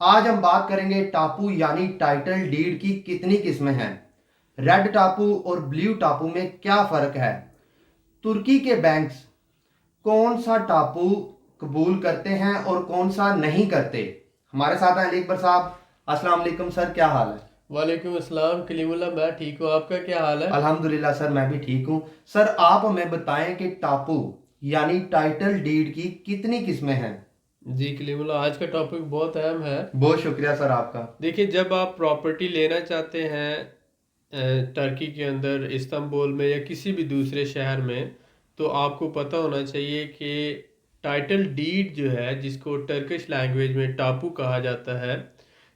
आज हम बात करेंगे टापू यानी टाइटल डीड की कितनी किस्में हैं, रेड टापू और ब्लू टापू में क्या फ़र्क है, तुर्की के बैंक्स कौन सा टापू कबूल करते हैं और कौन सा नहीं करते। हमारे साथ हैं अली अकबर साहब। अस्सलाम वालेकुम सर, क्या हाल है? वालेकुम अस्सलाम कलीमुल्लाह। मैं ठीक हूँ, आपका क्या हाल है? अल्हम्दुलिल्लाह सर, मैं भी ठीक हूँ। सर आप हमें बताएं कि टापू यानी टाइटल डीड की कितनी किस्में हैं। जी कलीमुल्लाह, आज का टॉपिक बहुत अहम है। बहुत शुक्रिया सर आपका। देखिए, जब आप प्रॉपर्टी लेना चाहते हैं टर्की के अंदर, इस्तांबुल में या किसी भी दूसरे शहर में, तो आपको पता होना चाहिए कि टाइटल डीड जो है, जिसको टर्किश लैंग्वेज में टापू कहा जाता है,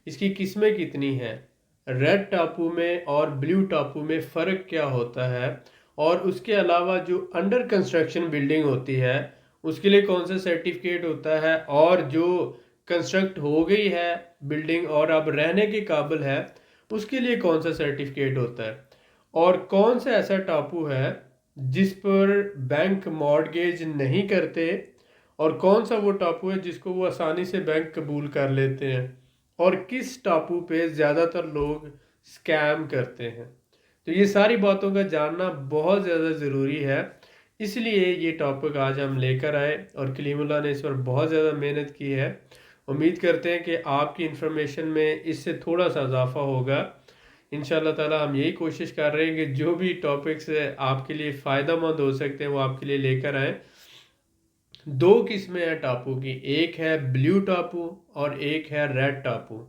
इसकी किस्में कितनी हैं, रेड टापू में और ब्लू टापू में फ़र्क क्या होता है, और उसके अलावा जो अंडर कंस्ट्रक्शन बिल्डिंग होती है उसके लिए कौन सा सर्टिफिकेट होता है, और जो कंस्ट्रक्ट हो गई है बिल्डिंग और अब रहने के काबिल है उसके लिए कौन सा सर्टिफिकेट होता है, और कौन सा ऐसा टापू है जिस पर बैंक मॉर्गेज नहीं करते, और कौन सा वो टापू है जिसको वो आसानी से बैंक कबूल कर लेते हैं, और किस टापू पे ज़्यादातर लोग स्कैम करते हैं। तो ये सारी बातों का जानना बहुत ज़्यादा ज़रूरी है। इसलिए ये टॉपिक आज हम लेकर आए और कलीमुल्लाह ने इस पर बहुत ज़्यादा मेहनत की है। उम्मीद करते हैं कि आपकी इन्फॉर्मेशन में इससे थोड़ा सा इजाफा होगा। इंशाल्लाह ताला हम यही कोशिश कर रहे हैं कि जो भी टॉपिक्स आपके लिए फ़ायदा मंद हो सकते हैं वो आपके लिए लेकर आए। दो किस्में हैं टापू की, एक है ब्लू टापू और एक है रेड टापू।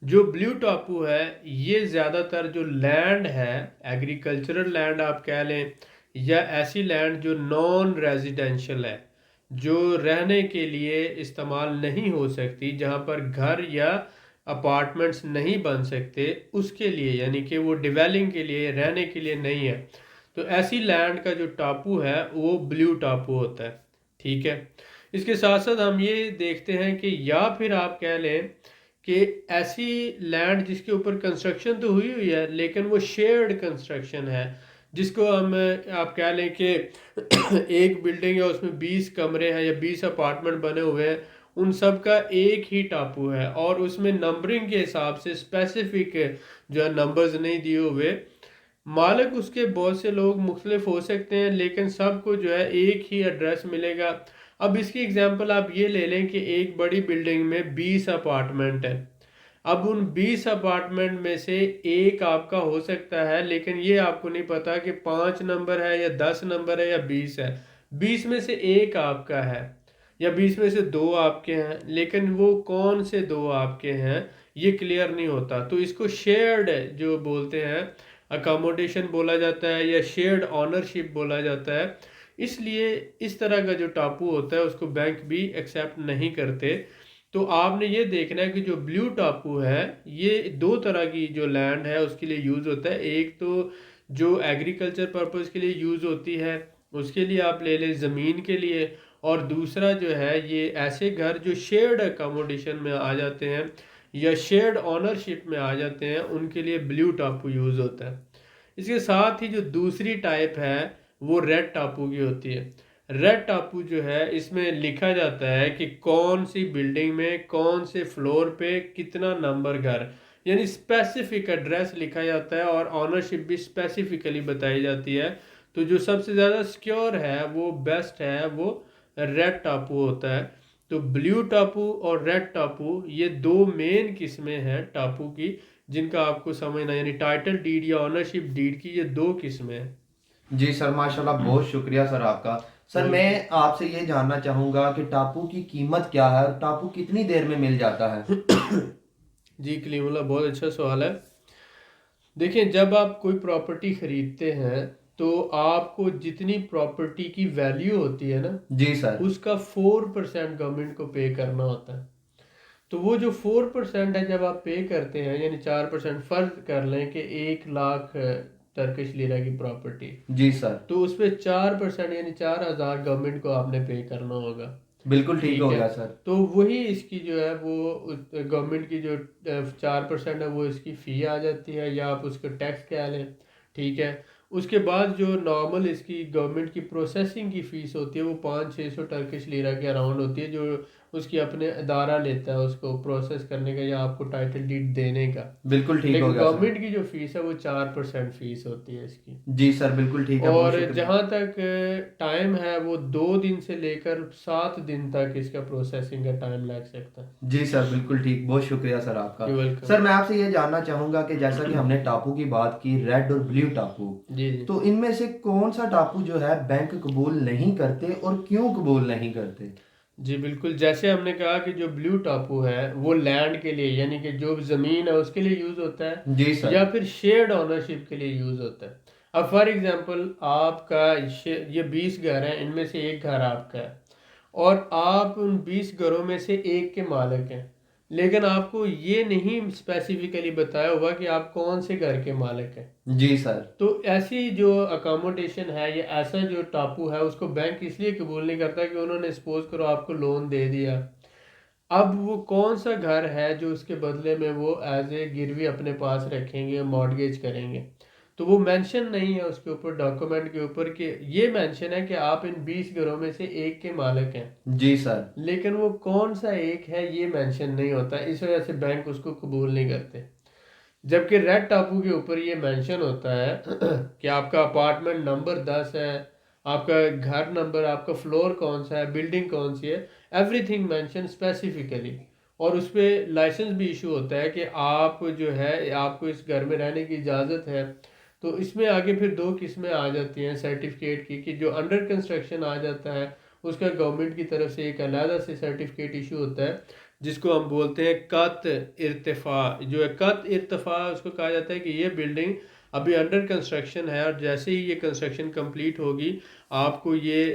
जो ब्लू टापू है, ये ज़्यादातर जो लैंड है, एग्रीकल्चरल लैंड आप कह लें, या ऐसी लैंड जो नॉन रेजिडेंशियल है, जो रहने के लिए इस्तेमाल नहीं हो सकती, जहाँ पर घर या अपार्टमेंट्स नहीं बन सकते, उसके लिए, यानी कि वो डिवेलिंग के लिए, रहने के लिए नहीं है, तो ऐसी लैंड का जो टापू है वो ब्लू टापू होता है। ठीक है। इसके साथ साथ हम ये देखते हैं कि या फिर आप कह लें कि ऐसी लैंड जिसके ऊपर कंस्ट्रक्शन तो हुई हुई है लेकिन वो शेयर्ड कंस्ट्रक्शन है, जिसको हम आप कह लें कि एक बिल्डिंग है, उसमें 20 कमरे हैं या 20 अपार्टमेंट बने हुए हैं, उन सब का एक ही टापू है और उसमें नंबरिंग के हिसाब से स्पेसिफिक जो है नंबर्स नहीं दिए हुए। मालिक उसके बहुत से लोग मुख्तलिफ हो सकते हैं लेकिन सबको जो है एक ही एड्रेस मिलेगा। अब इसकी एग्जांपल आप ये ले लें कि एक बड़ी बिल्डिंग में 20 अपार्टमेंट है। अब उन 20 अपार्टमेंट में से एक आपका हो सकता है, लेकिन ये आपको नहीं पता कि 5 नंबर है या 10 नंबर है या 20 है। 20 में से एक आपका है या 20 में से दो आपके हैं, लेकिन वो कौन से दो आपके हैं ये क्लियर नहीं होता। तो इसको शेयर्ड जो बोलते हैं, अकोमोडेशन बोला जाता है या शेयर्ड ऑनरशिप बोला जाता है। इसलिए इस तरह का जो टापू होता है उसको बैंक भी एक्सेप्ट नहीं करते। तो आपने ये देखना है कि जो ब्लू टापू है, ये दो तरह की जो लैंड है उसके लिए यूज़ होता है। एक तो जो एग्रीकल्चर पर्पज़ के लिए यूज़ होती है, उसके लिए आप ले लें ज़मीन के लिए, और दूसरा जो है ये ऐसे घर जो शेयर्ड अकोमोडेशन में आ जाते हैं या शेयर्ड ऑनरशिप में आ जाते हैं, उनके लिए ब्लू टापू यूज़ होता है। इसके साथ ही जो दूसरी टाइप है वो रेड टापू की होती है। रेड टापू जो है, इसमें लिखा जाता है कि कौन सी बिल्डिंग में कौन से फ्लोर पे कितना नंबर घर, यानी स्पेसिफिक एड्रेस लिखा जाता है और ऑनरशिप भी स्पेसिफिकली बताई जाती है। तो जो सबसे ज़्यादा सिक्योर है, वो बेस्ट है, वो रेड टापू होता है। तो ब्लू टापू और रेड टापू ये दो मेन किस्में हैं टापू की, जिनका आपको समझना, यानी टाइटल डीड या ऑनरशिप डीड की ये दो किस्में हैं। जी सर, माशाल्लाह, बहुत शुक्रिया सर आपका। सर मैं वेलकम। आपसे ये जानना चाहूँगा कि टापू की कीमत क्या है और टापू कितनी देर में मिल जाता है। जी कलीमुल्लाह, बहुत अच्छा सवाल है। देखिए, जब आप कोई प्रॉपर्टी खरीदते हैं तो आपको जितनी प्रॉपर्टी की वैल्यू होती है ना, जी सर। उसका 4% गवर्नमेंट को पे करना होता है। तो वो जो 4% है जब आप पे करते हैं, यानी 4%, फर्ज कर लें कि 1 लाख टर्किश लीरा की प्रॉपर्टी, जी सर। तो उस पर 4% यानी 4,000 गवर्नमेंट को आपने पे करना होगा। बिल्कुल ठीक ठीक हो है। गया सर। तो वही इसकी जो है वो गवर्नमेंट की जो 4% है वो इसकी फ़ी आ जाती है, या आप उसको टैक्स कह लें। ठीक है। उसके बाद जो नॉर्मल इसकी गवर्नमेंट की प्रोसेसिंग की फ़ीस होती है वो 500-600 टर्किश लीरा के अराउंड होती है, जो उसकी अपने अदारा लेता है उसको प्रोसेस करने का या आपको टाइटल डीड देने का। बिल्कुल ठीक हो लेकिन गया सर। गवर्नमेंट की जो फीस है वो 4% फीस होती है इसकी। जी सर, बिल्कुल ठीक है, बहुत और शुक्रिया। जहाँ तक टाइम है वो 2 दिन से लेकर 7 दिन तक इसका प्रोसेसिंग का टाइम लग सकता है। जी सर, बिल्कुल ठीक, बहुत शुक्रिया सर आपका। You welcome. सर मैं आपसे ये जानना चाहूँगा कि जैसा कि हमने टापू की बात की, रेड और ब्लू टापू, जी जी। तो इनमें से कौन सा टापू जो है बैंक कबूल नहीं करते और क्यों कबूल नहीं करते? जी बिल्कुल, जैसे हमने कहा कि जो ब्लू टापू है वो लैंड के लिए यानी कि जो ज़मीन है उसके लिए यूज़ होता है, जी सर। या फिर शेयर्ड ओनरशिप के लिए यूज़ होता है। अब फॉर एग्जांपल आपका ये 20 घर हैं, इनमें से एक घर आपका है और आप उन 20 घरों में से एक के मालिक हैं, लेकिन आपको ये नहीं स्पेसिफिकली बताया होगा कि आप कौन से घर के मालिक हैं। जी सर। तो ऐसी जो अकोमोडेशन है या ऐसा जो टापू है उसको बैंक इसलिए कबूल नहीं करता कि उन्होंने सपोज करो आपको लोन दे दिया, अब वो कौन सा घर है जो उसके बदले में वो एज ए गिरवी अपने पास रखेंगे, मॉर्गेज करेंगे। तो वो मेंशन नहीं है उसके ऊपर डॉक्यूमेंट के ऊपर कि ये मेंशन है कि आप इन 20 घरों में से एक के मालिक हैं, जी सर। लेकिन वो कौन सा एक है ये मेंशन नहीं होता, इस वजह से बैंक उसको कबूल नहीं करते। जबकि रेड टापू के ऊपर ये मेंशन होता है कि आपका अपार्टमेंट नंबर 10 है, आपका घर नंबर, आपका फ्लोर कौन सा है, बिल्डिंग कौन सी है, एवरीथिंग मेंशन स्पेसिफिकली। और उस पर लाइसेंस भी इशू होता है कि आप जो है आपको इस घर में रहने की इजाज़त है। तो इसमें आगे फिर दो किस्में आ जाती हैं सर्टिफिकेट की, कि जो अंडर कंस्ट्रक्शन आ जाता है उसका गवर्नमेंट की तरफ से एक अलहदा से सर्टिफिकेट इशू होता है, जिसको हम बोलते हैं कत इर्तिफा। जो है कत इर्तिफा, उसको कहा जाता है कि ये बिल्डिंग अभी अंडर कंस्ट्रक्शन है और जैसे ही ये कंस्ट्रक्शन कंप्लीट होगी आपको ये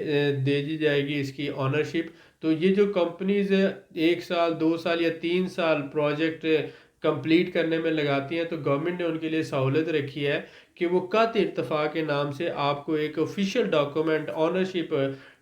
दे दी जाएगी इसकी ऑनरशिप। तो ये जो कंपनीज 1 साल 2 साल या 3 साल प्रोजेक्ट कंप्लीट करने में लगाती हैं, तो गवर्नमेंट ने उनके लिए सहूलत रखी है कि वो कत इर्तिफा के नाम से आपको एक official document, ownership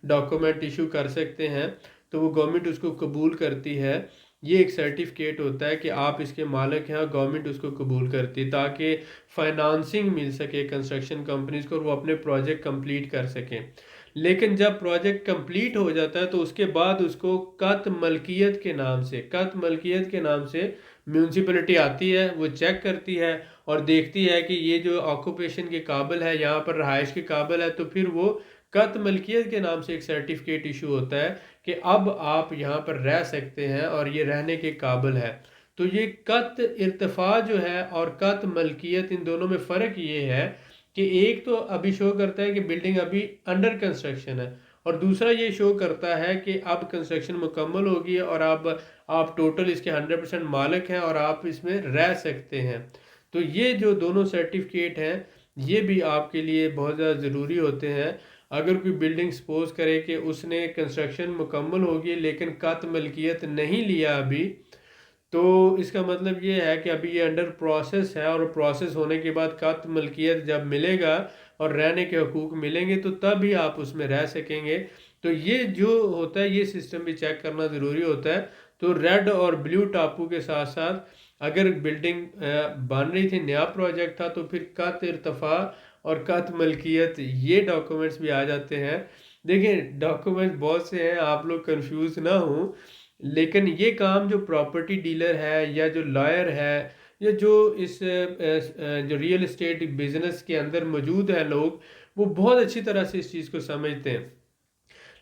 document issue कर सकते हैं। तो वो गवर्नमेंट उसको कबूल करती है। ये एक सर्टिफिकेट होता है कि आप इसके मालिक हैं और गवर्नमेंट उसको कबूल करती है ताकि फाइनेंसिंग मिल सके कंस्ट्रक्शन कंपनीज को और वो अपने प्रोजेक्ट कंप्लीट कर सकें। लेकिन जब प्रोजेक्ट कंप्लीट हो जाता है तो उसके बाद उसको कत मलकियत के नाम से, कत मलकियत के नाम से म्यूनसिपलिटी आती है, वो चेक करती है और देखती है कि ये जो ऑक्यूपेशन के काबिल है, यहाँ पर रहाइश के काबिल है, तो फिर वो कत मलकियत के नाम से एक सर्टिफिकेट इशू होता है कि अब आप यहाँ पर रह सकते हैं और ये रहने के काबिल है। तो ये कत इर्तिफा जो है और कत मलकियत, इन दोनों में फ़र्क ये है कि एक तो अभी शो करता है कि बिल्डिंग अभी अंडर कंस्ट्रक्शन है और दूसरा ये शो करता है कि अब कंस्ट्रक्शन मुकम्मल होगी और अब आप टोटल इसके 100% मालिक हैं और आप इसमें रह सकते हैं। तो ये जो दोनों सर्टिफिकेट हैं ये भी आपके लिए बहुत ज़्यादा ज़रूरी होते हैं। अगर कोई बिल्डिंग सपोज करे कि उसने कंस्ट्रक्शन मुकम्मल होगी लेकिन कत मलकियत नहीं लिया अभी, तो इसका मतलब ये है कि अभी ये अंडर प्रोसेस है और प्रोसेस होने के बाद कत मलकियत जब मिलेगा और रहने के हकूक़ मिलेंगे तो तब ही आप उसमें रह सकेंगे। तो ये जो होता है ये सिस्टम भी चेक करना ज़रूरी होता है। तो रेड और ब्लू टापू के साथ साथ अगर बिल्डिंग बन रही थी, नया प्रोजेक्ट था, तो फिर कत इर्तफा और कत मलकियत ये डॉक्यूमेंट्स भी आ जाते हैं। देखिए डॉक्यूमेंट्स बहुत से हैं, आप लोग कंफ्यूज ना हो, लेकिन ये काम जो प्रॉपर्टी डीलर है या जो लॉयर है या जो इस जो रियल एस्टेट बिजनेस के अंदर मौजूद है लोग, वो बहुत अच्छी तरह से इस चीज़ को समझते हैं।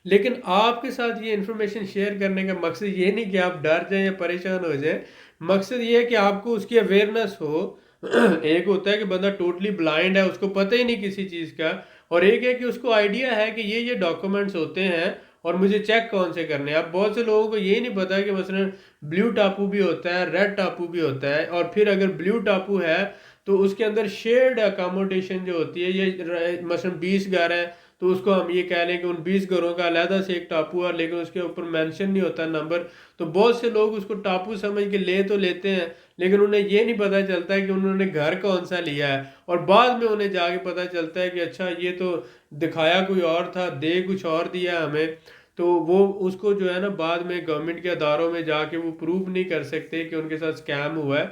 लेकिन आपके साथ ये इन्फॉर्मेशन शेयर करने का मकसद ये नहीं कि आप डर जाएं या परेशान हो जाएं। मकसद ये है कि आपको उसकी अवेयरनेस हो। एक होता है कि बंदा टोटली ब्लाइंड है, उसको पता ही नहीं किसी चीज़ का, और एक है कि उसको आइडिया है कि ये डॉक्यूमेंट्स होते हैं और मुझे चेक कौन से करने हैं। अब बहुत से लोगों को ये नहीं पता कि मसलन ब्लू टापू भी होता है, रेड टापू भी होता है, और फिर अगर ब्लू टापू है तो उसके अंदर शेयर्ड अकोमोडेशन जो होती है, ये मसलन 20 घर है तो उसको हम ये कह लें कि उन 20 घरों का अलहदा से एक टापू है, लेकिन उसके ऊपर मेंशन नहीं होता नंबर। तो बहुत से लोग उसको टापू समझ के ले तो लेते हैं, लेकिन उन्हें ये नहीं पता चलता है कि उन्होंने घर कौन सा लिया है, और बाद में उन्हें जाके पता चलता है कि अच्छा ये तो दिखाया कोई और था, दे कुछ और दिया हमें। तो वो उसको जो है ना बाद में गवर्नमेंट के अदारों में जाके वो प्रूव नहीं कर सकते कि उनके साथ स्कैम हुआ है,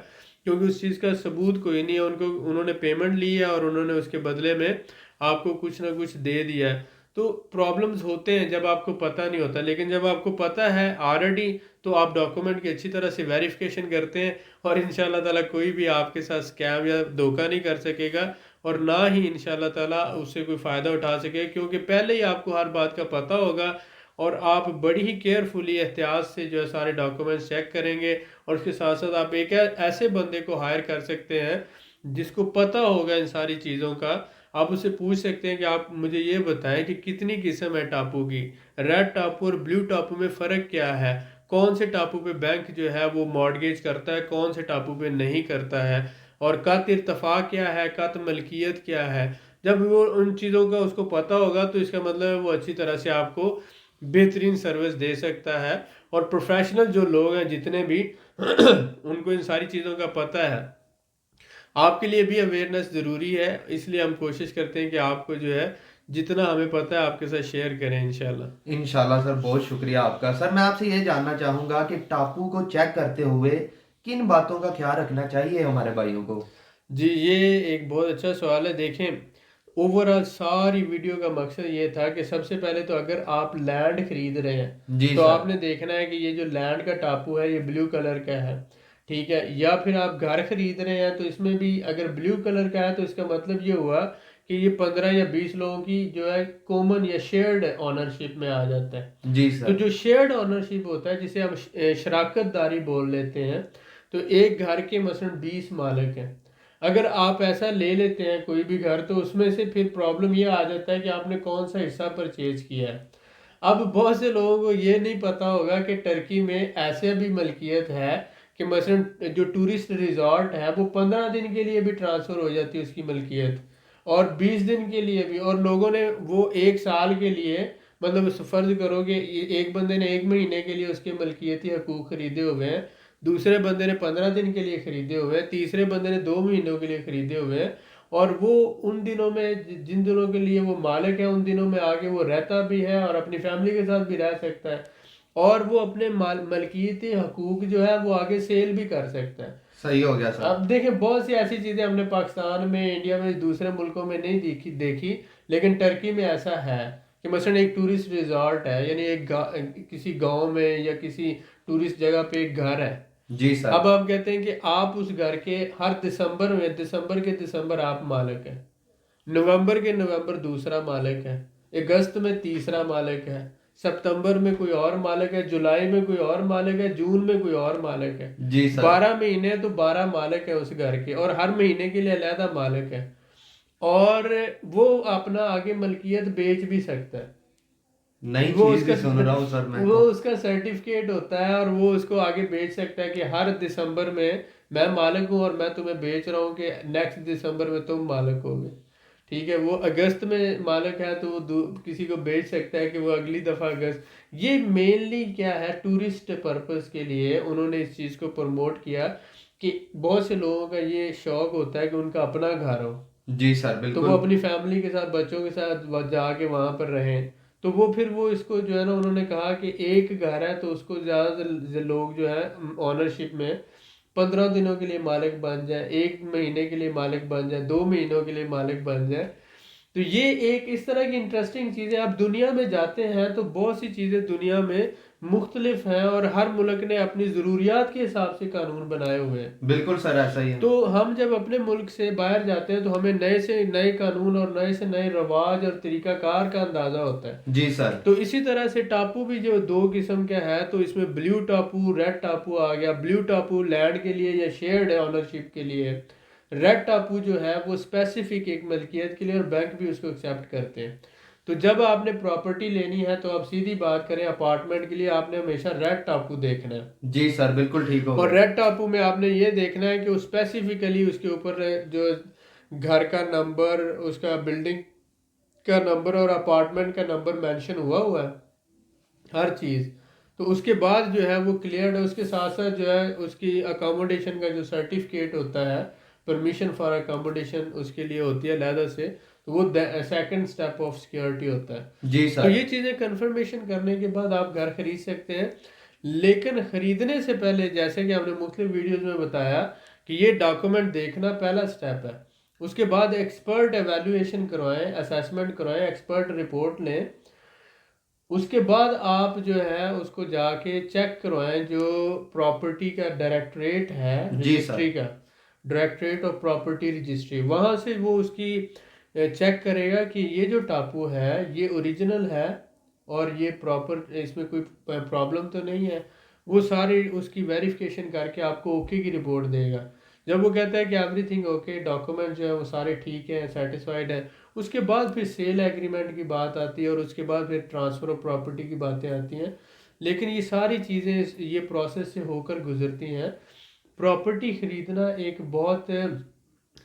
क्योंकि उस चीज़ का सबूत कोई नहीं है। उनको उन्होंने पेमेंट ली है और उन्होंने उसके बदले में आपको कुछ ना कुछ दे दिया है। तो प्रॉब्लम्स होते हैं जब आपको पता नहीं होता, लेकिन जब आपको पता है ऑलरेडी तो आप डॉक्यूमेंट की अच्छी तरह से वेरिफिकेशन करते हैं और इंशाल्लाह ताला कोई भी आपके साथ स्कैम या धोखा नहीं कर सकेगा और ना ही इंशाल्लाह ताला उससे कोई फ़ायदा उठा सकेगा, क्योंकि पहले ही आपको हर बात का पता होगा और आप बड़ी ही केयरफुली एहतियात से जो है सारे डॉक्यूमेंट्स चेक करेंगे। और उसके साथ साथ आप एक ऐसे बंदे को हायर कर सकते हैं जिसको पता होगा इन सारी चीज़ों का। आप उससे पूछ सकते हैं कि आप मुझे ये बताएं कि कितनी किस्म है टापू की, रेड टापू और ब्लू टापू में फ़र्क क्या है, कौन से टापू पे बैंक जो है वो मॉर्गेज करता है, कौन से टापू पे नहीं करता है, और कत इत्तफाक क्या है, कत मलकियत क्या है। जब वो उन चीज़ों का उसको पता होगा तो इसका मतलब है वो अच्छी तरह से आपको बेहतरीन सर्विस दे सकता है। और प्रोफेशनल जो लोग हैं जितने भी उनको इन सारी चीज़ों का पता है। आपके लिए भी अवेयरनेस ज़रूरी है, इसलिए हम कोशिश करते हैं कि आपको जो है जितना हमें पता है आपके साथ शेयर करें इंशाल्लाह। इंशाल्लाह सर, बहुत शुक्रिया आपका। सर मैं आपसे ये जानना चाहूँगा कि टापू को चेक करते हुए किन बातों का ख्याल रखना चाहिए हमारे भाइयों को। जी, ये एक बहुत अच्छा सवाल है। देखें, ओवरऑल सारी वीडियो का मकसद ये था कि सबसे पहले तो अगर आप लैंड खरीद रहे हैं जी तो सर। आपने देखना है कि ये जो लैंड का टापू है ये ब्लू कलर का है, ठीक है। या फिर आप घर खरीद रहे हैं तो इसमें भी अगर ब्लू कलर का है तो इसका मतलब ये हुआ कि ये 15 या 20 लोगों की जो है कॉमन या शेयर्ड ऑनरशिप में आ जाता है। जी तो सर। जो शेयर्ड ऑनरशिप होता है जिसे हम शराकतदारी बोल लेते हैं, तो एक घर के मसलन 20 मालिक हैं। अगर आप ऐसा ले लेते हैं कोई भी घर, तो उसमें से फिर प्रॉब्लम ये आ जाता है कि आपने कौन सा हिस्सा परचेज किया है। अब बहुत से लोगों को ये नहीं पता होगा कि टर्की में ऐसे भी मलकियत है कि मसलन जो टूरिस्ट रिजॉर्ट है वो 15 दिन के लिए भी ट्रांसफ़र हो जाती है उसकी मलकियत, और 20 दिन के लिए भी। और लोगों ने वो 1 साल के लिए, मतलब फर्ज करो कि एक बंदे ने 1 महीने के लिए उसके मलकियती हकूक खरीदे हुए हैं, दूसरे बंदे ने 15 दिन के लिए खरीदे हुए हैं, तीसरे बंदे ने 2 महीनों के लिए खरीदे हुए हैं। और वो उन दिनों में जिन दिनों के लिए वो मालिक है उन दिनों में आके वो रहता भी है और अपनी फैमिली के साथ भी रह सकता है, और वो अपने मलकियती हकूक जो है वो आगे सेल भी कर सकता है। सही हो गया सर। अब देखें, बहुत सी ऐसी चीज़ें हमने पाकिस्तान में, इंडिया में, दूसरे मुल्कों में नहीं देखी, लेकिन टर्की में ऐसा है कि मसलन एक टूरिस्ट रिजॉर्ट है, यानी किसी गांव में या किसी टूरिस्ट जगह पे एक घर है। जी सर। अब आप कहते हैं कि आप उस घर के हर दिसंबर में, दिसंबर के दिसंबर आप मालिक हैं, नवंबर के नवंबर दूसरा मालिक है, अगस्त में तीसरा मालिक है, सितंबर में कोई और मालिक है, जुलाई में कोई और मालिक है, जून में कोई और मालिक है। जी सर। 12 महीने तो 12 मालिक है उस घर के, और हर महीने के लिए अलहदा मालिक है। और वो अपना आगे मलकियत बेच भी सकता है। नई वो चीज उसका भी सुन रहा हूँ सर मैं वो तो। उसका सर्टिफिकेट होता है और वो उसको आगे बेच सकता है कि हर दिसंबर में मैं मालिक हूँ और मैं तुम्हें बेच रहा हूँ कि नेक्स्ट दिसंबर में तुम मालिक होगे, ठीक है। वो अगस्त में मालिक है तो वो किसी को बेच सकता है कि वो अगली दफ़ा अगस्त। ये मेनली क्या है, टूरिस्ट पर्पस के लिए उन्होंने इस चीज़ को प्रमोट किया कि बहुत से लोगों का ये शौक होता है कि उनका अपना घर हो, जी सर तो वो बिल्कुल। अपनी फैमिली के साथ, बच्चों के साथ जाके वहाँ पर रहें। तो वो फिर वो इसको जो है ना, उन्होंने कहा कि एक घर है तो उसको ज़्यादा से लोग जो है ऑनरशिप में 15 दिनों के लिए मालिक बन जाए, 1 महीने के लिए मालिक बन जाए, 2 महीनों के लिए मालिक बन जाए। तो ये एक इस तरह की इंटरेस्टिंग चीज़ है। आप दुनिया में जाते हैं तो बहुत सी चीज़ें दुनिया में मुख्तलिफ हैं और हर मुल्क ने अपनी ज़रूरियात के हिसाब से कानून बनाए हुए हैं। बिल्कुल सर, ऐसा ही है। तो हम जब अपने मुल्क से बाहर जाते हैं तो हमें नए से नए कानून और नए से नए रवाज और तरीकाकार का अंदाज़ा होता है। जी सर। तो इसी तरह से टापू भी जो 2 किस्म का है, तो इसमें ब्लू टापू, रेड टापू आ गया। ब्लू टापू लैंड के लिए या शेयर्ड ऑनरशिप के लिए, रेड टापू जो है वो स्पेसिफिक एक मलकियत के लिए और बैंक भी उसको एक्सेप्ट करते हैं। तो जब आपने प्रॉपर्टी लेनी है तो आप सीधी बात करें, अपार्टमेंट के लिए आपने हमेशा रेड टापू देखना है। जी सर बिल्कुल ठीक हो और गया। रेड टापू में आपने ये देखना है कि स्पेसिफिकली उसके ऊपर जो घर का नंबर, उसका बिल्डिंग का नंबर और अपार्टमेंट का नंबर मेंशन हुआ हुआ है, हर चीज़। तो उसके बाद जो है वो क्लियर है। उसके साथ साथ जो है उसकी अकोमोडेशन का जो सर्टिफिकेट होता है, परमिशन फॉर अकोमोडेशन उसके लिए होती है अलहदा से, तो वो सेकंड स्टेप ऑफ सिक्योरिटी होता है। जी तो सर। ये चीज़ें कंफर्मेशन करने के बाद आप घर खरीद सकते हैं। लेकिन ख़रीदने से पहले, जैसे कि हमने मुख्तलिफ वीडियोज़ में बताया, कि ये डॉक्यूमेंट देखना पहला स्टेप है। उसके बाद एक्सपर्ट एवेल्यूएशन करवाएं, असेसमेंट करवाएं, एक्सपर्ट रिपोर्ट लें। उसके बाद आप जो है उसको जाके चेक करवाएं, जो प्रॉपर्टी का डायरेक्टरेट है जी सर। रजिस्ट्री का, डायरेक्टरेट ऑफ प्रॉपर्टी रजिस्ट्री, वहाँ से वो उसकी चेक करेगा कि ये जो टापू है ये ओरिजिनल है और ये प्रॉपर, इसमें कोई प्रॉब्लम तो नहीं है। वो सारी उसकी वेरिफिकेशन करके आपको ओके की रिपोर्ट देगा। जब वो कहता है कि एवरीथिंग ओके, डॉक्यूमेंट जो है वो सारे ठीक हैं, सेटिस्फाइड है, उसके बाद फिर सेल एग्रीमेंट की बात आती है और उसके बाद फिर ट्रांसफ़र ऑफ प्रॉपर्टी की बातें आती हैं। लेकिन ये सारी चीज़ें ये प्रोसेस से होकर गुजरती हैं। प्रॉपर्टी ख़रीदना एक बहुत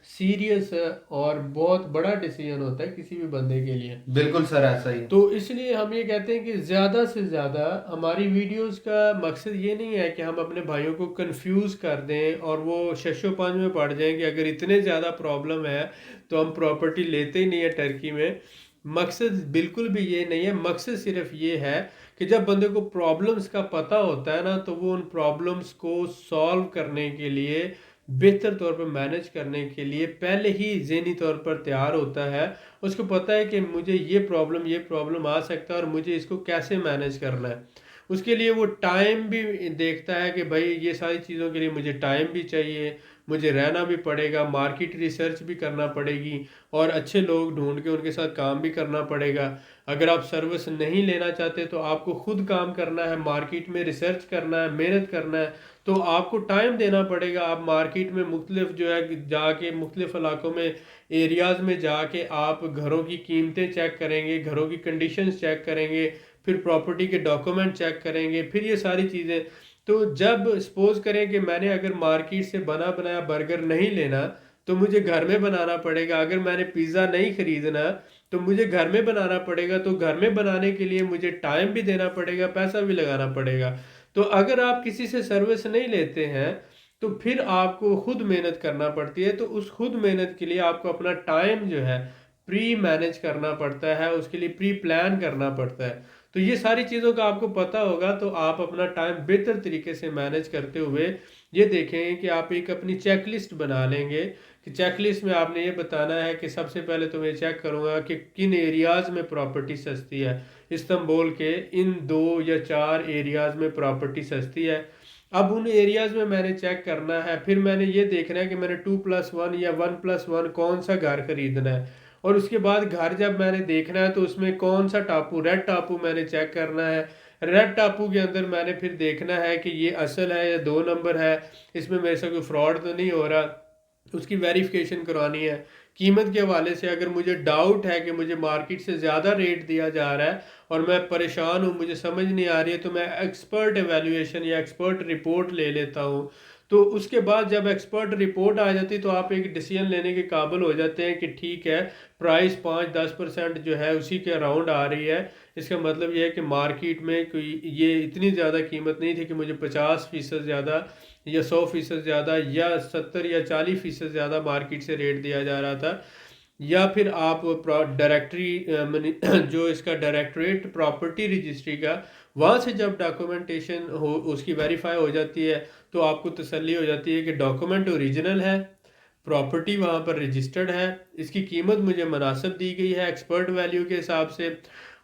सीरियस और बहुत बड़ा डिसीजन होता है किसी भी बंदे के लिए। बिल्कुल सर, ऐसा ही। तो इसलिए हम ये कहते हैं कि ज़्यादा से ज़्यादा हमारी वीडियोस का मकसद ये नहीं है कि हम अपने भाइयों को कंफ्यूज कर दें और वो शशोपंज में पड़ जाएं कि अगर इतने ज़्यादा प्रॉब्लम है तो हम प्रॉपर्टी लेते ही नहीं है टर्की में। मकसद बिल्कुल भी ये नहीं है। मकसद सिर्फ ये है कि जब बंदे को प्रॉब्लम्स का पता होता है ना, तो वो उन प्रॉब्लम्स को सॉल्व करने के लिए, बेहतर तौर पर मैनेज करने के लिए पहले ही ज़हनी तौर पर तैयार होता है। उसको पता है कि मुझे ये प्रॉब्लम आ सकता है और मुझे इसको कैसे मैनेज करना है। उसके लिए वो टाइम भी देखता है कि भाई ये सारी चीज़ों के लिए मुझे टाइम भी चाहिए, मुझे रहना भी पड़ेगा, मार्केट रिसर्च भी करना पड़ेगी और अच्छे लोग ढूंढ के उनके साथ काम भी करना पड़ेगा। अगर आप सर्विस नहीं लेना चाहते तो आपको खुद काम करना है, मार्केट में रिसर्च करना है, मेहनत करना है, तो आपको टाइम देना पड़ेगा। आप मार्केट में मुख्तलिफ जो है जाके मुख्तलिफ इलाकों में, एरियाज़ में जाके आप घरों की कीमतें चेक करेंगे, घरों की कंडीशंस चेक करेंगे, फिर प्रॉपर्टी के डॉक्यूमेंट चेक करेंगे, फिर ये सारी चीज़ें। तो जब सपोज करें कि मैंने अगर मार्केट से बना बनाया बर्गर नहीं लेना तो मुझे घर में बनाना पड़ेगा। अगर मैंने पिज़्ज़ा नहीं ख़रीदना तो मुझे घर में बनाना पड़ेगा। तो घर में बनाने के लिए मुझे टाइम भी देना पड़ेगा, पैसा भी लगाना पड़ेगा। तो अगर आप किसी से सर्विस नहीं लेते हैं तो फिर आपको खुद मेहनत करना पड़ती है। तो उस खुद मेहनत के लिए आपको अपना टाइम जो है प्री मैनेज करना पड़ता है, उसके लिए प्री प्लान करना पड़ता है। तो ये सारी चीज़ों का आपको पता होगा तो आप अपना टाइम बेहतर तरीके से मैनेज करते हुए ये देखेंगे कि आप एक अपनी चेकलिस्ट बना लेंगे कि चेकलिस्ट में आपने ये बताना है कि सबसे पहले तो मैं चेक करूँगा कि किन एरियाज़ में प्रॉपर्टी सस्ती है। इस्तांबुल के इन 2 या 4 एरियाज़ में प्रॉपर्टी सस्ती है। अब उन एरियाज़ में मैंने चेक करना है, फिर मैंने ये देखना है कि मैंने 2+1 या 1+1 कौन सा घर खरीदना है। और उसके बाद घर जब मैंने देखना है तो उसमें कौन सा टापू, रेड टापू मैंने चेक करना है। रेड टापू के अंदर मैंने फिर देखना है कि ये असल है या 2 नंबर है, इसमें मेरे से कोई फ्रॉड तो नहीं हो रहा, उसकी वेरिफिकेशन करवानी है। कीमत के हवाले से अगर मुझे डाउट है कि मुझे मार्केट से ज़्यादा रेट दिया जा रहा है और मैं परेशान हूँ, मुझे समझ नहीं आ रही है, तो मैं एक्सपर्ट एवेल्यूएशन या एक्सपर्ट रिपोर्ट ले लेता हूँ। तो उसके बाद जब एक्सपर्ट रिपोर्ट आ जाती है तो आप एक डिसीजन लेने के काबिल हो जाते हैं कि ठीक है, प्राइस 5-10% जो है उसी के अराउंड आ रही है। इसका मतलब ये है कि मार्केट में कोई ये इतनी ज़्यादा कीमत नहीं थी कि मुझे 50% ज़्यादा या 100% ज़्यादा या 70 या 40% ज़्यादा मार्केट से रेट दिया जा रहा था। या फिर आप डायरेक्टरी जो इसका डायरेक्टरेट प्रॉपर्टी रजिस्ट्री का, वहाँ से जब डॉक्यूमेंटेशन हो उसकी वेरीफाई हो जाती है तो आपको तसल्ली हो जाती है कि डॉक्यूमेंट ओरिजिनल है, प्रॉपर्टी वहाँ पर रजिस्टर्ड है, इसकी कीमत मुझे मुनासिब दी गई है एक्सपर्ट वैल्यू के हिसाब से,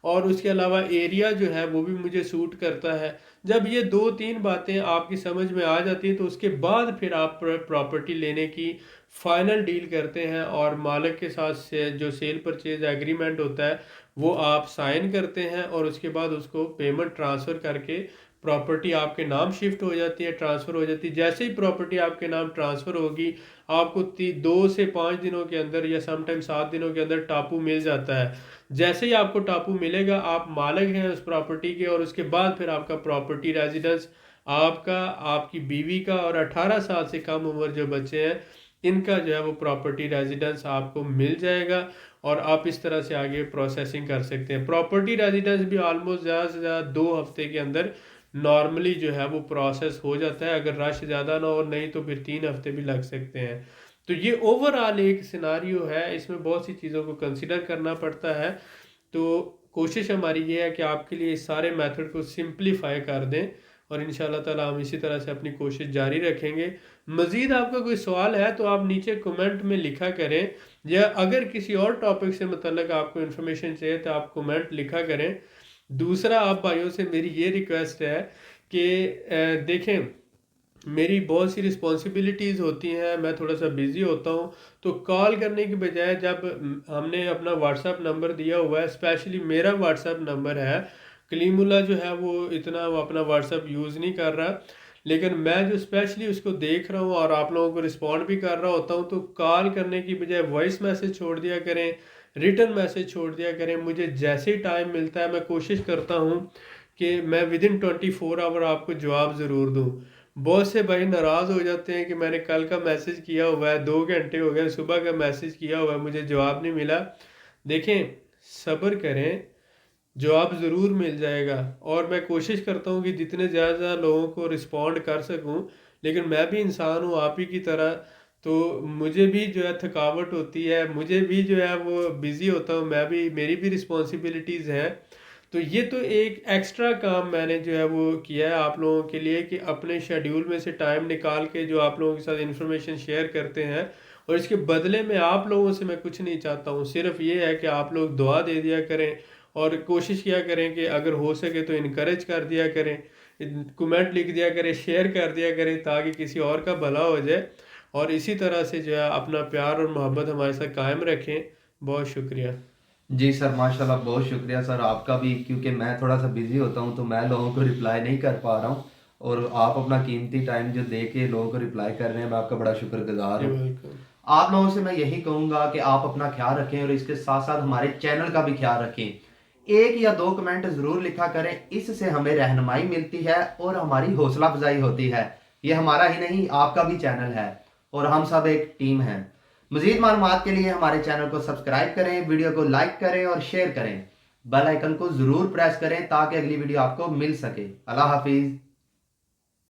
और उसके अलावा एरिया जो है वो भी मुझे सूट करता है। जब ये 2-3 बातें आपकी समझ में आ जाती हैं तो उसके बाद फिर आप प्रॉपर्टी लेने की फाइनल डील करते हैं और मालिक के साथ से जो सेल परचेज एग्रीमेंट होता है वो आप साइन करते हैं और उसके बाद उसको पेमेंट ट्रांसफ़र करके प्रॉपर्टी आपके नाम शिफ्ट हो जाती है, ट्रांसफ़र हो जाती है। जैसे ही प्रॉपर्टी आपके नाम ट्रांसफ़र होगी आपको 2 से 5 दिनों के अंदर या समटाइम 7 दिनों के अंदर टापू मिल जाता है। जैसे ही आपको टापू मिलेगा आप मालिक हैं उस प्रॉपर्टी के, और उसके बाद फिर आपका प्रॉपर्टी रेजिडेंस, आपका, आपकी बीवी का और 18 साल से कम उम्र जो बच्चे हैं इनका जो है वो प्रॉपर्टी रेजिडेंस आपको मिल जाएगा और आप इस तरह से आगे प्रोसेसिंग कर सकते हैं। प्रॉपर्टी रेजिडेंस भी ऑलमोस्ट ज़्यादा से ज़्यादा 2 हफ्ते के अंदर नॉर्मली जो है वो प्रोसेस हो जाता है, अगर रश ज़्यादा ना हो, नहीं तो फिर 3 हफ्ते भी लग सकते हैं। तो ये ओवरऑल एक सिनारियो है, इसमें बहुत सी चीज़ों को कंसिडर करना पड़ता है। तो कोशिश हमारी ये है कि आपके लिए इस सारे मेथड को सिंप्लीफाई कर दें और इंशाल्लाह ताला हम इसी तरह से अपनी कोशिश जारी रखेंगे। मज़ीद आपका कोई सवाल है तो आप नीचे कमेंट में लिखा करें, या अगर किसी और टॉपिक से मतलब आपको इन्फॉर्मेशन चाहिए तो आप कमेंट लिखा करें। दूसरा, आप भाइयों से मेरी ये रिक्वेस्ट है कि देखें, मेरी बहुत सी रिस्पॉन्सिबिलिटीज़ होती हैं, मैं थोड़ा सा बिज़ी होता हूँ, तो कॉल करने की बजाय जब हमने अपना व्हाट्सएप नंबर दिया हुआ है, स्पेशली मेरा व्हाट्सएप नंबर है, कलीमुल्ला जो है वो इतना वो अपना व्हाट्सएप यूज़ नहीं कर रहा, लेकिन मैं जो स्पेशली उसको देख रहा हूँ और आप लोगों को रिस्पॉन्ड भी कर रहा होता हूँ, तो कॉल करने की बजाय वॉइस मैसेज छोड़ दिया करें, रिटर्न मैसेज छोड़ दिया करें। मुझे जैसे ही टाइम मिलता है मैं कोशिश करता हूँ कि मैं विदिन 24 आवर आपको जवाब ज़रूर दूँ। बहुत से भाई नाराज़ हो जाते हैं कि मैंने कल का मैसेज किया हुआ है, 2 घंटे हो गए, सुबह का मैसेज किया हुआ है, मुझे जवाब नहीं मिला। देखें, सब्र करें, जवाब ज़रूर मिल जाएगा, और मैं कोशिश करता हूँ कि जितने ज़्यादा लोगों को रिस्पॉन्ड कर सकूँ, लेकिन मैं भी इंसान हूँ आप ही की तरह, तो मुझे भी जो है थकावट होती है, मुझे भी जो है वो बिज़ी होता हूँ, मैं भी, मेरी भी रिस्पॉन्सिबिलिटीज़ हैं। तो ये तो एक एक्स्ट्रा काम मैंने जो है वो किया है आप लोगों के लिए, कि अपने शेड्यूल में से टाइम निकाल के जो आप लोगों के साथ इन्फॉर्मेशन शेयर करते हैं, और इसके बदले में आप लोगों से मैं कुछ नहीं चाहता हूँ, सिर्फ ये है कि आप लोग दुआ दे दिया करें, और कोशिश किया करें कि अगर हो सके तो इनकरेज कर दिया करें, कमेंट लिख दिया करें, शेयर कर दिया करें, ताकि किसी और का भला हो जाए। और इसी तरह से जो है अपना प्यार और मोहब्बत हमारे साथ कायम रखें। बहुत शुक्रिया। जी सर, माशाल्लाह, बहुत शुक्रिया सर आपका भी, क्योंकि मैं थोड़ा सा बिजी होता हूँ तो मैं लोगों को रिप्लाई नहीं कर पा रहा हूँ, और आप अपना कीमती टाइम जो दे के लोगों को रिप्लाई कर रहे हैं, मैं आपका बड़ा शुक्रगुजार हूँ। वेलकम। आप लोगों से मैं यही कहूँगा कि आप अपना ख्याल रखें और इसके साथ साथ हमारे चैनल का भी ख्याल रखें। एक या दो कमेंट ज़रूर लिखा करें, इससे हमें रहनुमाई मिलती है और हमारी हौसला अफजाई होती है। ये हमारा ही नहीं, आपका भी चैनल है और हम सब एक टीम है। मज़ीद मालूमात के लिए हमारे चैनल को सब्सक्राइब करें, वीडियो को लाइक करें और शेयर करें। बेल आइकन को ज़रूर प्रेस करें ताकि अगली वीडियो आपको मिल सके। अल्लाह हाफिज़।